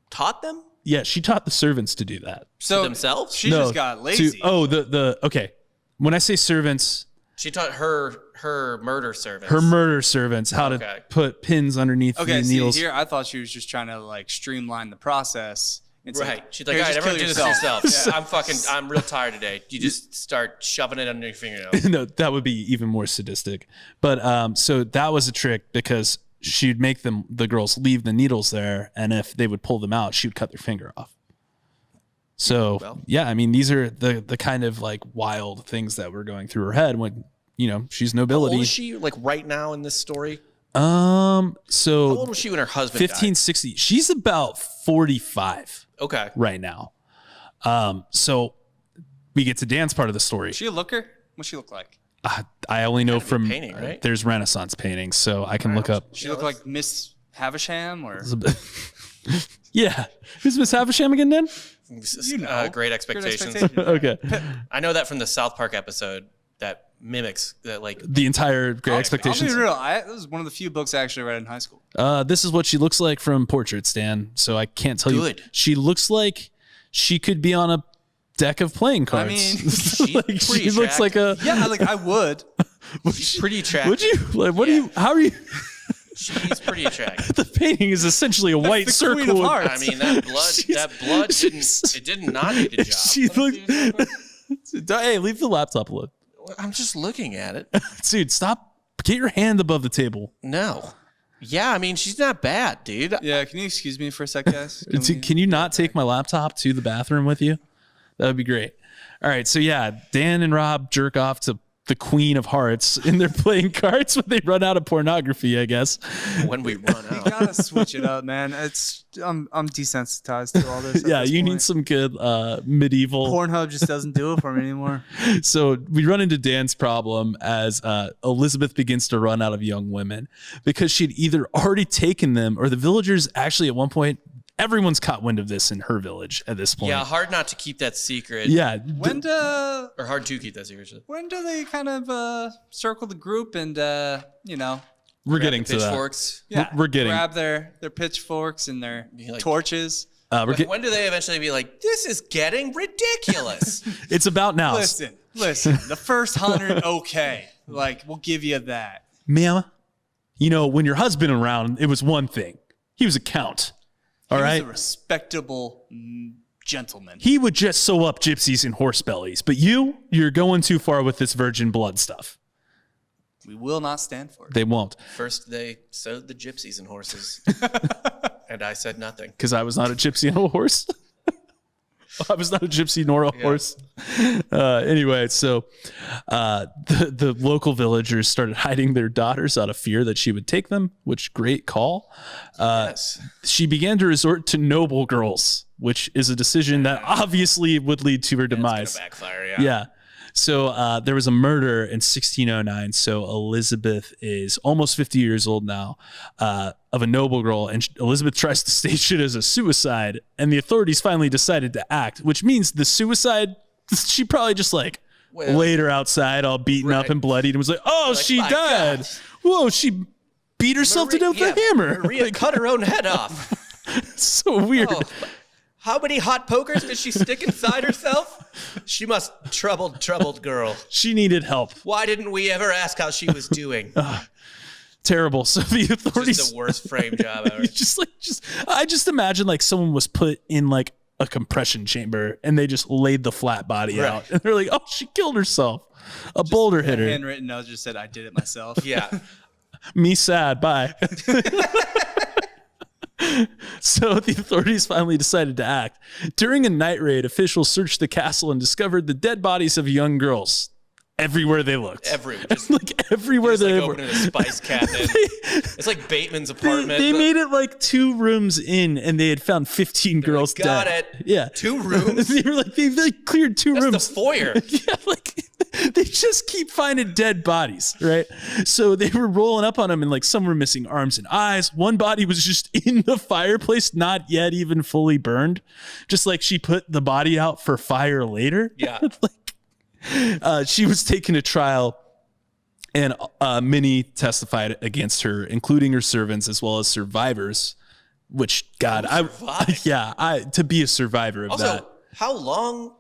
taught them she taught the servants to do that. So themselves? She just got lazy. the okay. When I say servants, She taught her murder servants. her murder servants how Okay. to put pins underneath Okay, the see, needles. here I thought she was just trying to like streamline the process. It's Right. She's like, here, all right, just everyone kill do this yourself. yourself. I'm real tired today. You just start shoving it under your fingernails. No, that would be even more sadistic. But so that was a trick because she'd make the girls leave the needles there, and if they would pull them out, she would cut their finger off. So Well. yeah, I mean, these are the kind of like wild things that were going through her head when, she's How nobility. old is she, like, right now in this story? So How old was she when her husband 1560. She's about 45 died? Okay. right now. So we get to Dan's part of the story. Is she a looker? What's she look like? I only know Gotta be from painting, right? there's Renaissance paintings, so I can look up. She look like Miss Havisham or Yeah, who's Miss Havisham again, Dan? Great Expectations. Okay, I know that from the South Park episode that mimics that, like, the entire Great I'll Expectations. be real. This was one of the few books I actually read in high school. This is what she looks like from portraits, Dan. So I can't tell Good. you. She looks like she could be on a deck of playing cards. mean, she's like, pretty she looks like a. Yeah, like I would. she's pretty attractive. Would you like? What Yeah. do you? How are you? She's pretty attractive. The painting is essentially a white the circle. Queen of with- Hearts. I mean, that blood did not need a job. She looked. Hey, leave the laptop alone, I'm just looking at it. dude. Stop. Get your hand above the table. No. Yeah, I mean, she's not bad, dude. Yeah, can you excuse me for a sec, guys? Can you not take my laptop to the bathroom with you? That would be great. All right, so yeah, Dan and Rob jerk off to the Queen of Hearts, and they're playing cards when they run out of pornography, I guess. When we run You out. gotta switch it up, man. I'm desensitized to all this. at Yeah, this you point. need some good medieval. Pornhub just doesn't do it for me anymore. So we run into Dan's problem as Elizabeth begins to run out of young women because she'd either already taken them or the villagers actually at one point, everyone's caught wind of this in her village at this point. Yeah, hard not to keep that secret. Yeah. Or hard to keep that secret. When do they kind of circle the group and We're getting to that. Pitchforks. We're getting. grab their pitchforks and their Be like- torches? When do they eventually be like, this is getting ridiculous? It's about now. Listen. The first 100, okay. Like, we'll give you that. Ma'am, when your husband around, it was one thing. He was a count. All He was right. a respectable gentleman. He would just sew up gypsies and horse bellies. But you're going too far with this virgin blood stuff. We will not stand for it. They won't. First, they sewed the gypsies and horses. And I said nothing. Because I was not a gypsy and a horse. I was not a gypsy nor a horse. Anyway, so the local villagers started hiding their daughters out of fear that she would take them, which great call. Yes. She began to resort to noble girls, which is a decision that obviously would lead to her demise. It's gonna backfire, yeah. Yeah. So there was a murder in 1609. So Elizabeth is almost 50 years old now, of a noble girl. And Elizabeth tries to stage it as a suicide. And the authorities finally decided to act, which means the suicide, she probably just laid her outside all beaten up Right. and bloodied and was like, oh, Like, she my died. God. Whoa, she beat herself to death with a hammer. Maria cut her own head off. So weird. Oh, how many hot pokers did she stick inside herself? She must troubled girl. She needed help. Why didn't we ever ask how she was doing? Terrible. So the authorities Just the worst frame job ever. I just imagine someone was put in a compression chamber and they just laid the flat body Right. out and they're like, oh, she killed herself. A boulder hit her. Handwritten note just said, I did it myself. Yeah. Me sad. Bye. So the authorities finally decided to act. During a night raid, officials searched the castle and discovered the dead bodies of young girls everywhere they looked. Everywhere. Everywhere It's they like were. opening a spice cabinet. It's like Bateman's apartment. They made it 2 rooms in, and they had found 15 girls got dead. it. Yeah, 2 rooms? they were they cleared 2 That's rooms. the foyer. Yeah, they just keep finding dead bodies, right? So they were rolling up on them, and some were missing arms and eyes. One body was just in the fireplace, not yet even fully burned. Just she put the body out for fire later. Yeah. She was taken to trial, and many testified against her, including her servants as well as survivors. Which God, to be a survivor of Also, that. how long?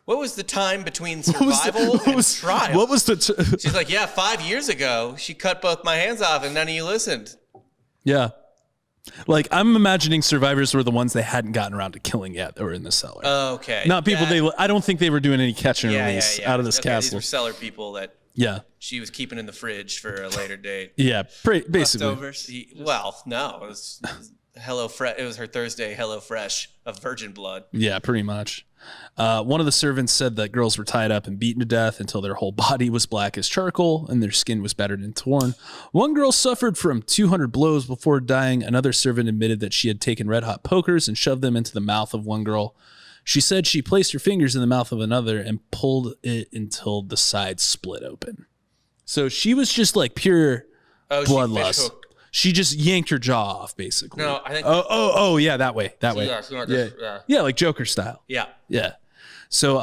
What was the time between survival and trial? What was the? She's like, 5 years ago, she cut both my hands off, and none of you listened. Yeah. I'm imagining survivors were the ones they hadn't gotten around to killing yet that were in the cellar. Okay. Not people That- I don't think they were doing any catch and release out of this Okay, These castle. were cellar people that Yeah. she was keeping in the fridge for a later date. Yeah. Basically. Leftovers. Well, no. It was her Thursday HelloFresh of virgin blood. Yeah, pretty much. One of the servants said that girls were tied up and beaten to death until their whole body was black as charcoal and their skin was battered and torn. One girl suffered from 200 blows before dying. Another servant admitted that she had taken red hot pokers and shoved them into the mouth of one girl. She said she placed her fingers in the mouth of another and pulled it until the sides split open. So she was just like pure bloodlust. She just yanked her jaw off, basically. No, I think. Oh, yeah, that way. Yeah. Yeah, like Joker style. Yeah. Yeah. So,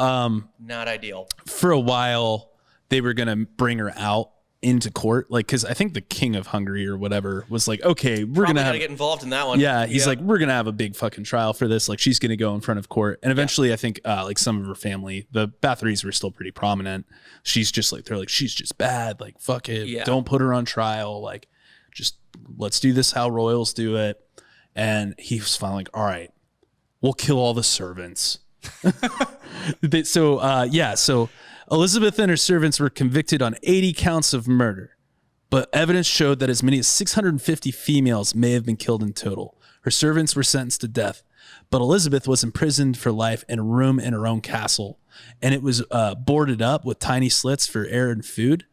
Not ideal. for a while, they were gonna bring her out into court, like, because I think the king of Hungary or whatever was like, okay, we're Probably gonna gotta get involved in that one. yeah, he's like, we're gonna have a big fucking trial for this. Like, she's gonna go in front of court, and eventually, I think like some of her family, the Bathorys were still pretty prominent. She's just like, they're like, she's just bad. Like, fuck it, Yeah. don't put her on trial. Like, just let's do this how royals do it. And he was finally like, all right, we'll kill all the servants. So Elizabeth and her servants were convicted on 80 counts of murder, but evidence showed that as many as 650 females may have been killed in total. Her servants were sentenced to death, but Elizabeth was imprisoned for life in a room in her own castle, and it was boarded up with tiny slits for air and food.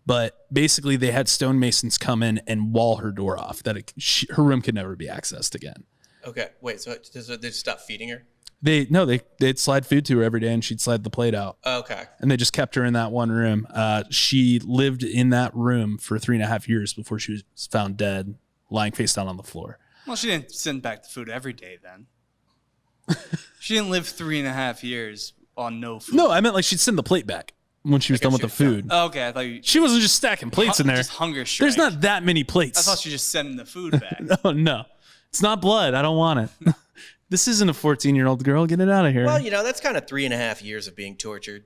But basically, they had stonemasons come in and wall her door off, that her room could never be accessed again. Okay, wait. So they just stopped feeding her? They'd slide food to her every day, and she'd slide the plate out. Okay. And they just kept her in that one room. She lived in that room for 3.5 years before she was found dead, lying face down on the floor. Well, she didn't send back the food every day then. She didn't live 3.5 years on no food. No, I meant like she'd send the plate back when she was done with the food. Oh, okay, I thought you. She wasn't just stacking plates in there. Just hunger strike. There's not that many plates. I thought she was just sending the food back. No. It's not blood. I don't want it. This isn't a 14-year-old girl. Get it out of here. Well, that's kind of 3.5 years of being tortured.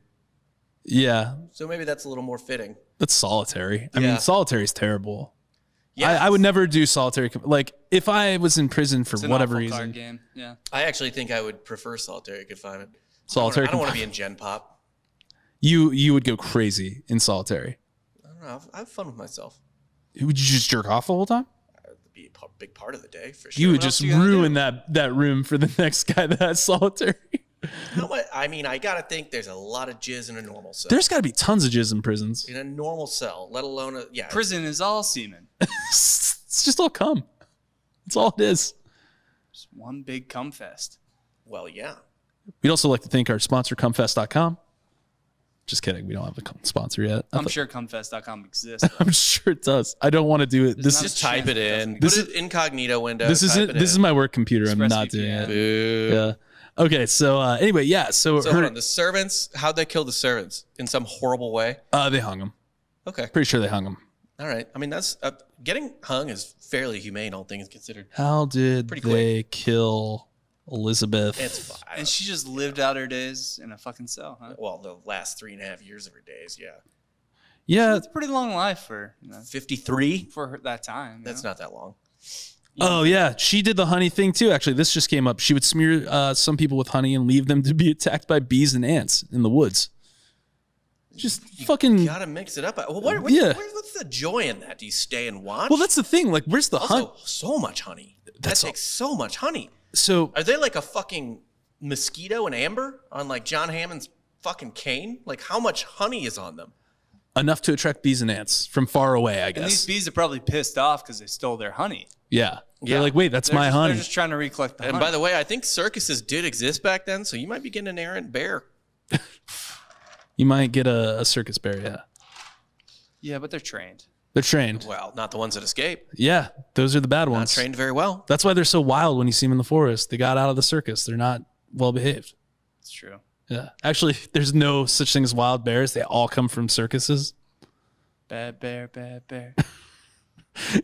Yeah. So maybe that's a little more fitting. That's solitary. I Yeah. mean, solitary is terrible. Yeah, I would never do solitary. Like, if I was in prison for It's an whatever awful reason. card game. Yeah. I actually think I would prefer solitary confinement. Solitary I don't want to be in Gen Pop. You would go crazy in solitary. I don't know. I have fun with myself. Would you just jerk off the whole time? That'd be a big part of the day for sure. You would What else just you gotta ruin that room for the next guy that has solitary. You know what? I mean, I gotta think there's a lot of jizz in a normal cell. There's got to be tons of jizz in prisons. In a normal cell, let alone Prison is all semen. It's just all cum. That's all it is. Just one big cum fest. Well, yeah. We'd also like to thank our sponsor, cumfest.com. Just kidding. We don't have a sponsor yet. I'm sure cumfest.com exists. I'm sure it does. I don't want to do it. There's not Just a chance type it it in. doesn't Put it incognito window. This type isn't. it This is in. my work computer. I'm not ExpressVPN. doing it. Boo. Yeah. Okay. So anyway, yeah. So, So hold on. The servants, how'd they kill the servants? In some horrible way? they hung him. Okay. Pretty sure they hung him. All right. I mean, that's getting hung is fairly humane, all things considered. How did Pretty they kill Elizabeth? It's fine. And she just lived out her days in a fucking cell, huh? Well, the last 3.5 years of her days, yeah. Yeah. It's a pretty long life for 53? for her, that time. That's not that long. Oh yeah, she did the honey thing too. Actually, this just came up. She would smear some people with honey and leave them to be attacked by bees and ants in the woods. Just fucking. You gotta mix it up. Well, Yeah. what's the joy in that? Do you stay and watch? Well, that's the thing. Like, where's the hunt? also so much honey. That That's takes so much honey. So Are they like a fucking mosquito and amber on like John Hammond's fucking cane? Like how much honey is on them? enough to attract bees and ants from far away, I And these guess. bees are probably pissed off because they stole their honey. Yeah. Yeah. They're like, wait, that's my honey. They're just trying to recollect the And honey. by the way, I think circuses did exist back then, so you might be getting an errant bear. You might get a circus bear, yeah. Yeah, but they're trained. They're trained. Well, not the ones that escape. Yeah, those are the bad Not ones. trained very well. That's why they're so wild when you see them in the forest. They got out of the circus. They're not well behaved. It's true. Yeah. Actually, there's no such thing as wild bears. They all come from circuses. Bad bear, bad bear.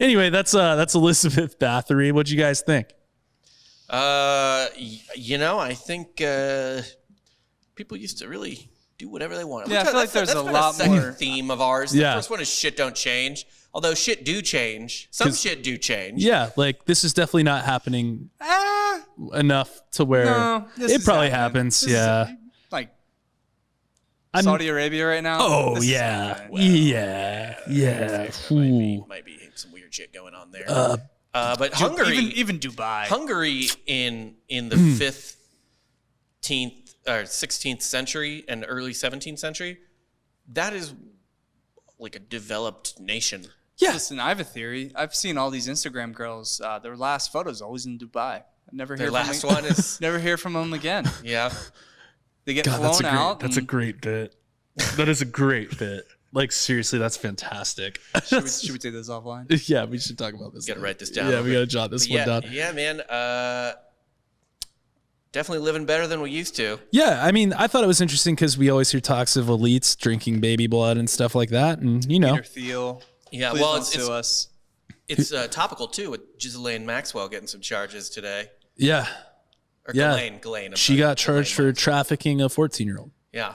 Anyway, that's Elizabeth Bathory. What'd you guys think? I think people used to really do whatever they wanted. Yeah, I feel like there's that's a been lot second more- theme of ours. Yeah. The first one is shit don't change. Although shit do change. Some 'Cause- shit do change. Yeah, like this is definitely not happening enough to where No, this it is probably happening. happens. This is, Yeah. like I'm- Saudi Arabia right now. Oh This is yeah. happening. Yeah. Yeah. Might Ooh. be some weird shit going on there. But Hungary, even Dubai. Hungary in the 15th or 16th century and early 17th century, that is like a developed nation. Yeah. Listen, I have a theory. I've seen all these Instagram girls. Their last photo is always in Dubai. I never Their hear last from them. one is Never hear from them again. yeah. They get God, flown out. That's a great bit. That is a great bit. Like, seriously, that's fantastic. Should we take this offline? Yeah, we should talk about this. Gotta later. write this down. Yeah, we gotta jot this one down. Yeah, man. Definitely living better than we used to. Yeah, I mean, I thought it was interesting because we always hear talks of elites drinking baby blood and stuff like that, and you know, Peter Thiel. Yeah, Please well, don't sue us. it's topical too with Ghislaine Maxwell getting some charges today. yeah, Or Yeah. Ghislaine. I'm she sorry, got charged for Ghislaine. trafficking a 14-year-old. Yeah,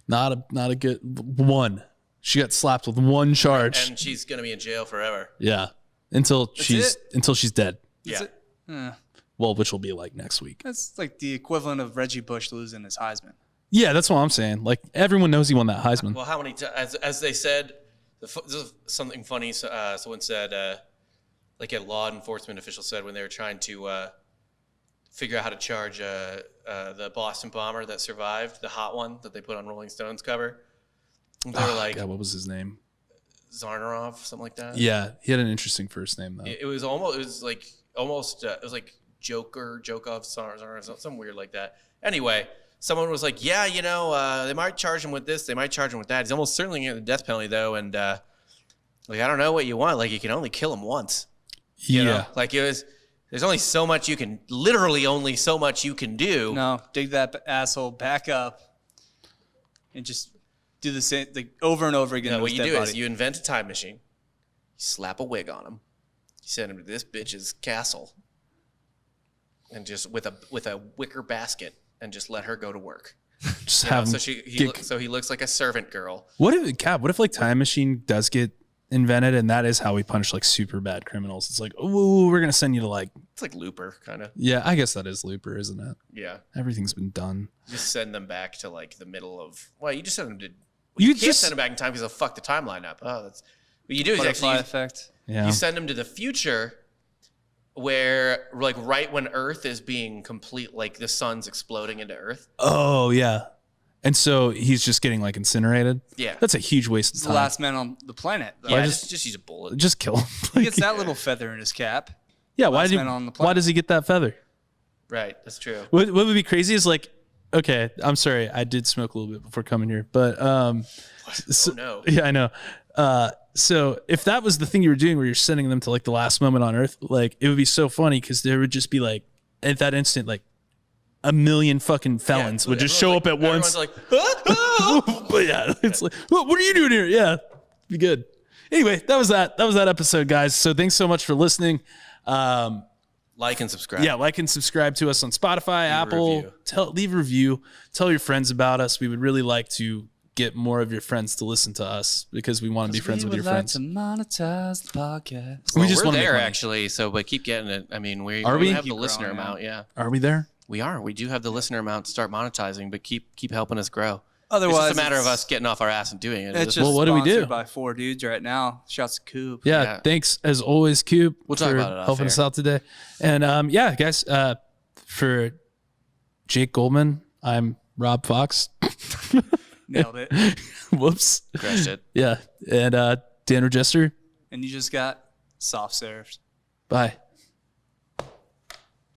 Not a good one. She got slapped with one charge. and she's gonna be in jail forever. Yeah, until she's dead. That's Yeah. it. Eh, Well, which will be like next week. that's like the equivalent of Reggie Bush losing his Heisman. Yeah, that's what I'm saying. Like everyone knows he won that Heisman. Well, how many times, as they said, this is something funny. Someone said, like a law enforcement official said when they were trying to figure out how to charge the Boston bomber that survived, the hot one that they put on Rolling Stone's cover. They were like God, what was his name? Zarnarov, something like that. Yeah, he had an interesting first name though. It was like Joker, Jokov, Zarnarov, something weird like that. Anyway, someone was like, yeah, you know, they might charge him with this, they might charge him with that. He's almost certainly getting the death penalty though, and like I don't know what you want. Like you can only kill him once. You know? Like there's only so much you can, literally only so much you can do. No, dig that asshole back up and just do the same like over and over again. No, to what his you dead do body. is you invent a time machine, you slap a wig on him, you send him to this bitch's castle, and just with a wicker basket, and just let her go to work. Just You know, have him so he looks like a servant girl. What if like time machine does get invented and that is how we punish like super bad criminals? It's like, oh, we're gonna send you to like, It's like Looper, kind of. yeah, I guess that is Looper, isn't it? Yeah, Everything's been done. just send them back to like the middle of. Well, you just send them to. You You can't just- send them back in time because they'll fuck the timeline up. Oh, that's what you do is you Butterfly actually effect. Yeah. you send them to the future, where like right when Earth is being complete, like the sun's exploding into Earth. Oh yeah. And so he's just getting like incinerated. Yeah. That's a huge waste of He's time. the last man on the planet. though. Yeah, just- just use a bullet. Just kill him. He gets that little feather in his cap. yeah. last man on the Why planet. does he get that feather? Right, that's true. What would be crazy is like, okay, I'm sorry, I did smoke a little bit before coming here, but so- Oh no. yeah, I know. So if that was the thing you were doing, where you're sending them to like the last moment on Earth, like it would be so funny because there would just be like at that instant, like a million fucking felons would just show up at once. Everyone's like, But yeah, it's like, what are you doing here? Yeah, be good. Anyway, that was that episode, guys. So thanks so much for listening. like and subscribe. Yeah, like and subscribe to us on Spotify, Apple. review. Leave a review. Tell your friends about us. We would really like to get more of your friends to listen to us because we want to be friends with your friends. to monetize the podcast. Well, We just we're wanna make there money. actually, so but keep getting it. I mean, we Are we? have the Keep listener growing, yeah. amount. Yeah, Are we there? we are. We do have the listener amount to start monetizing, but keep helping us grow. Otherwise, It's just a matter of us getting off our ass and doing it. It's just Well, what do we do? sponsored by 4 dudes right now. Shouts to Coop. Yeah, Yeah. thanks as always, Coop. We'll talk for about it off helping air. us out today. And yeah, guys, for Jake Goldman, I'm Rob Fox. Nailed it. Whoops. Crushed it. Yeah. And Dan Regester. And you just got soft served. Bye.